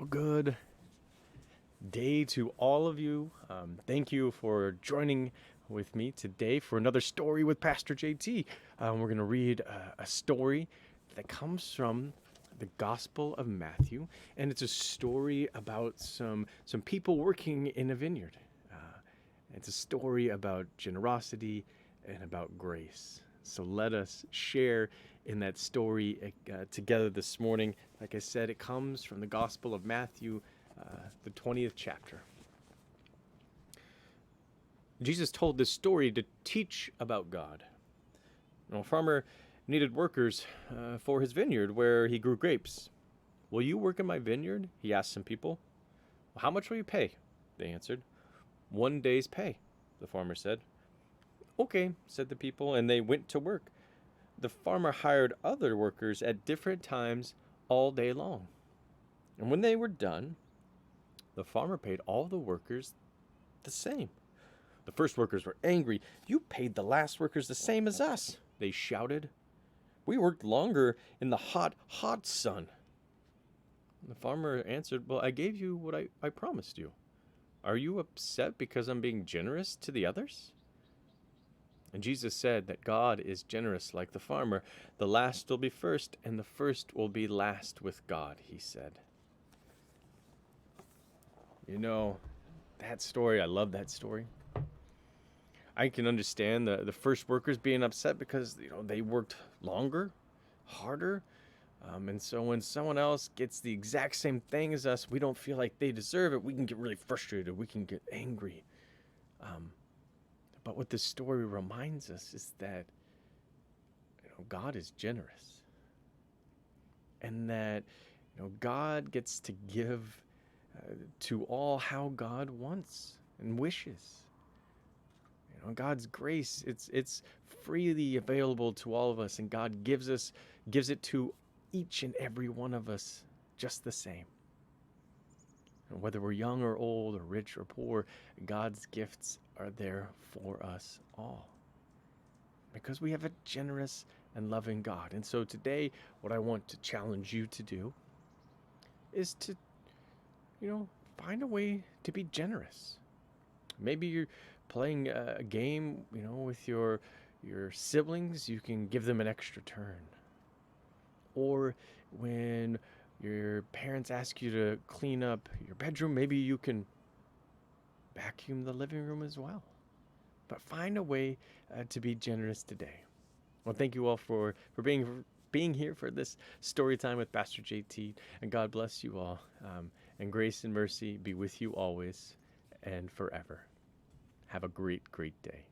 Well, good day to all of you. Thank you for joining with me today for another story with Pastor JT. We're going to read a story that comes from the Gospel of Matthew, and it's a story about some people working in a vineyard. It's a story about generosity and about grace. So let us share in that story together this morning. Like I said, it comes from the Gospel of Matthew, the 20th chapter. Jesus told this story to teach about God. A farmer needed workers for his vineyard where he grew grapes. "Will you work in my vineyard?" he asked some people. "Well, how much will you pay?" they answered. "One day's pay," the farmer said. "Okay," said the people, and they went to work. The farmer hired other workers at different times all day long. And when they were done, the farmer paid all the workers the same. The first workers were angry. "You paid the last workers the same as us," they shouted. "We worked longer in the hot, hot sun." The farmer answered, "Well, I gave you what I promised you. Are you upset because I'm being generous to the others?" And Jesus said that God is generous like the farmer. "The last will be first, and the first will be last with God," he said. You know, that story, I love that story. I can understand the first workers being upset because, they worked longer, harder. And so when someone else gets the exact same thing as us, we don't feel like they deserve it. We can get really frustrated. We can get angry. But what this story reminds us is that God is generous, and that God gets to give to all how God wants and wishes. God's grace, it's freely available to all of us, and God gives it to each and every one of us just the same. And whether we're young or old or rich or poor, God's gifts are there for us all, because we have a generous and loving God. And so today, what I want to challenge you to do is to, find a way to be generous. Maybe you're playing a game, with your siblings. You can give them an extra turn. Or when your parents ask you to clean up your bedroom, maybe you can vacuum the living room as well. But find a way to be generous today. Well, thank you all for being here for this story time with Pastor JT, and God bless you all. And grace and mercy be with you always and forever. Have a great, great day.